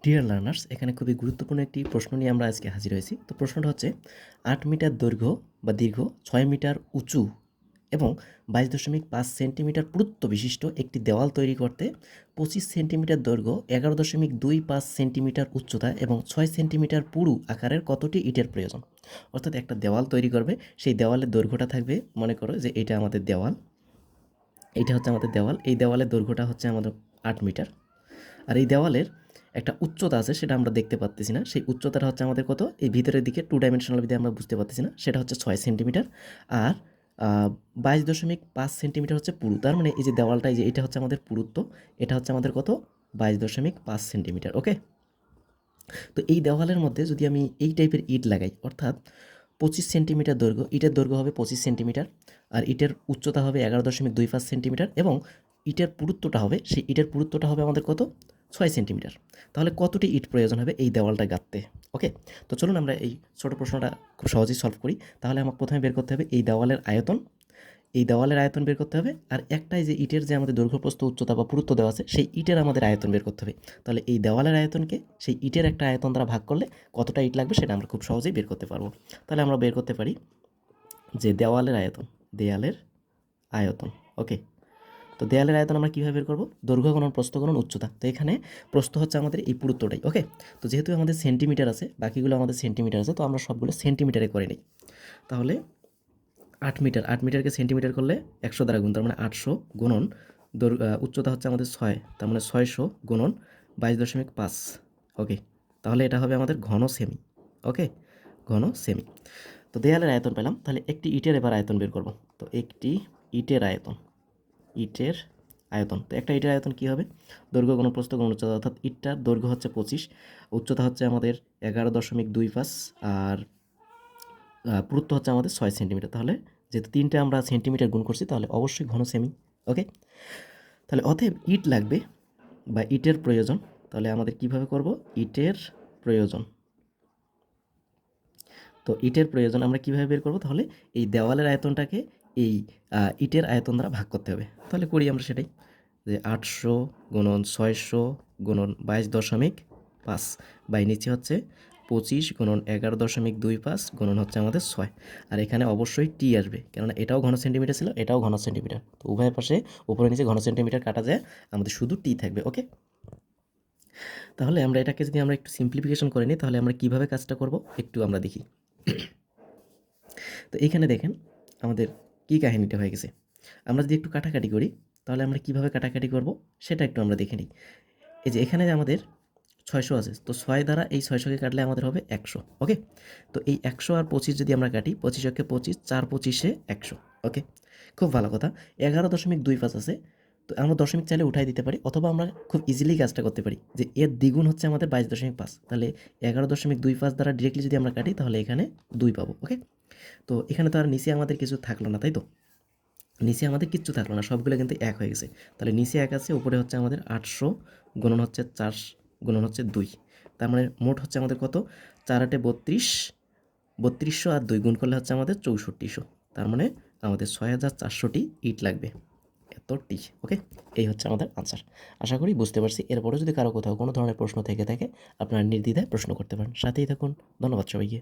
Dear learners, এখানে খুবই গুরুত্বপূর্ণ একটি প্রশ্ন নিয়ে আমরা আজকে হাজির হয়েছি। তো প্রশ্নটা হচ্ছে ৮ মিটার দৈর্ঘ্য বা দীর্ঘ, ৬ মিটার উঁচু এবং ২২.৫ সেন্টিমিটার পুরুত্ব বিশিষ্ট একটি দেওয়াল তৈরি করতে ২৫ সেন্টিমিটার দৈর্ঘ্য, ১১.২৫ সেন্টিমিটার উচ্চতা এবং ৬ সেন্টিমিটার পুরু আকারের কতটি ইটের প্রয়োজন? অর্থাৎ একটা দেওয়াল তৈরি করবে, সেই দেওয়ালের দৈর্ঘ্যটা থাকবে, মনে করো যে এটা আমাদের দেওয়াল, এইটা হচ্ছে আমাদের দেওয়াল, এই দেওয়ালের দৈর্ঘ্যটা হচ্ছে আমাদের ৮ মিটার। আর এই দেওয়ালের একটা উচ্চতা আছে, সেটা আমরা দেখতে পাচ্তেছি না। সেই উচ্চতাটা হচ্ছে আমাদের কত, এই ভিতরের দিকে টু ডাইমেনশনাল ভিত্তিতে আমরা বুঝতে পারতেছি না, সেটা হচ্ছে ৬ সেন্টিমিটার। আর ২২.৫ সেন্টিমিটার হচ্ছে পুরু। তার মানে এই যে দেওয়ালটা, এই যে এটা হচ্ছে আমাদের পুরুত্ব, এটা হচ্ছে আমাদের কত, ২২.৫ সেন্টিমিটার। ওকে, তো এই দেওয়ালের মধ্যে যদি আমি এই টাইপের ইট লাগাই, অর্থাৎ ২৫ সেন্টিমিটার দৈর্ঘ্য, ইটের দৈর্ঘ্য হবে ২৫ সেন্টিমিটার, আর ইটের উচ্চতা হবে ১১.২৫ সেন্টিমিটার এবং ইটের পুরুত্বটা হবে, সেই ইটের পুরুত্বটা হবে আমাদের কত, ৬ সেন্টিমিটার। তাহলে কতটি ইট প্রয়োজন হবে এই দেওয়ালটা গাঁথতে? ওকে, তো চলুন আমরা এই ছোটো প্রশ্নটা খুব সহজেই সলভ করি। তাহলে আমাকে প্রথমে বের করতে হবে এই দেওয়ালের আয়তন, এই দেওয়ালের আয়তন বের করতে হবে, আর একটাই যে ইটের যে আমাদের দৈর্ঘ্যপ্রস্থ উচ্চতা বা পুরুত্ব দেওয়া আছে, সেই ইটের আমাদের আয়তন বের করতে হবে। তাহলে এই দেওয়ালের আয়তনকে সেই ইটের একটা আয়তন দ্বারা ভাগ করলে কতটা ইট লাগবে সেটা আমরা খুব সহজেই বের করতে পারবো। তাহলে আমরা বের করতে পারি যে দেওয়ালের আয়তন, দেয়ালের আয়তন। ওকে, তো দেয়ালের আয়তন আমরা কীভাবে বের করবো? দৈর্ঘ্য গুণন প্রস্থ গুণন উচ্চতা। তো এখানে প্রস্থ হচ্ছে আমাদের এই পুরুত্বটাই। ওকে, তো যেহেতু আমাদের সেন্টিমিটার আছে, বাকিগুলো আমাদের সেন্টিমিটার আছে, তো আমরা সবগুলো সেন্টিমিটারে করে নিই। তাহলে ৮ মিটার, ৮ মিটারকে সেন্টিমিটার করলে ১০০ দ্বারা গুণ, তার মানে ৮০০ গুণন উচ্চতা হচ্ছে আমাদের ৬, তার মানে ৬০০ গুণন ২২.৫। ওকে, তাহলে এটা হবে আমাদের ঘন সেমি। ওকে, ঘন সেমি। তো দেয়ালের আয়তন পেলাম, তাহলে একটি ইটের এবার আয়তন বের করব। তো একটি ইটের আয়তন, ইটের আয়তন, তো একটা ইটের আয়তন কী হবে, দৈর্ঘ্য গুণ প্রস্থ গুণ উচ্চতা, অর্থাৎ ইটটার দৈর্ঘ্য হচ্ছে ২৫, উচ্চতা হচ্ছে আমাদের ১১.২৫, আর পুরুত্ব হচ্ছে আমাদের ৬ সেন্টিমিটার। তাহলে যেহেতু তিনটে আমরা সেন্টিমিটার গুণ করছি, তাহলে অবশ্যই ঘন সেমি। ওকে, তাহলে অতএব ইট লাগবে বা ইটের প্রয়োজন। তাহলে আমাদের কিভাবে করব, ইটের প্রয়োজন। তো ইটের প্রয়োজন আমরা কিভাবে বের করব, তাহলে এই দেওয়ালের আয়তনটাকে এই ইটের আয়তন দ্বারা ভাগ করতে হবে। তাহলে করি আমরা সেটাই, যে ৮০০ গুণন ৬০০ গুণন ২২.৫ বাই নিচে হচ্ছে ২৫ গুণন ১১.২৫ গুণন হচ্ছে আমাদের ৬, আর এখানে অবশ্যই টি আসবে, কেননা এটাও ঘন সেন্টিমিটার ছিল, এটাও ঘন সেন্টিমিটার, তো উভয় পাশে উপরে নিচে ঘন সেন্টিমিটার কাটা যায়, আমাদের শুধু টি থাকবে। ওকে, তাহলে আমরা এটাকে যদি আমরা একটু সিম্পলিফিকেশন করে নিই, তাহলে আমরা কীভাবে কাজটা করব একটু আমরা দেখি। তো এইখানে দেখেন আমাদের কী কাহিনীটা হয়ে গেছে। আমরা যদি একটু কাটাকাটি করি, তাহলে আমরা কিভাবে কাটাকাটি করব সেটা একটু আমরা দেখে নিই। এই যে এখানে আমাদের ৬০০ আছে, তো ৬ দ্বারা এই ৬০০কে কাটলে আমাদের হবে ১০০। ওকে, তো এই ১০০ আর ২৫ যদি আমরা কাটি, ২৫ একে ২৫, ৪ ২৫-এ ১০০। ওকে, খুব ভালো কথা। ১১.২৫ আছে, তো আমরা দশমিক চাইলে উঠাই দিতে পারি, অথবা আমরা খুব ইজিলি কাজটা করতে পারি যে এর দ্বিগুণ হচ্ছে আমাদের ২২.৫, তাহলে ১১.২৫ দ্বারা ডিরেক্টলি যদি আমরা কাটি, তাহলে এখানে ২ পাবো। ওকে, তো এখানে তো আর নিচে আমাদের কিছু থাকলো না, তাই তো? নিচে আমাদের কিচ্ছু থাকলো না, সবগুলো কিন্তু ১ হয়ে গেছে। তাহলে নিচে ১ আছে, উপরে হচ্ছে আমাদের ৮০০ গুণন হচ্ছে ৪ গুণন হচ্ছে ২, তার মানে মোট হচ্ছে আমাদের কত, ৪ ৮ ৩২, ৩২০০ আর ২ গুণ করলে হচ্ছে আমাদের ৬৪০০, তার মানে আমাদের ৬৪০০টি ইট লাগবে, এতটি। ওকে, এই হচ্ছে আমাদের আনসার। আশা করি বুঝতে পারছি। এরপরেও যদি কারো কোথাও কোনো ধরনের প্রশ্ন থেকে থাকে, আপনারা নির্দ্বিধায় প্রশ্ন করতে পারেন। সাথেই থাকুন। ধন্যবাদ সবাইকে।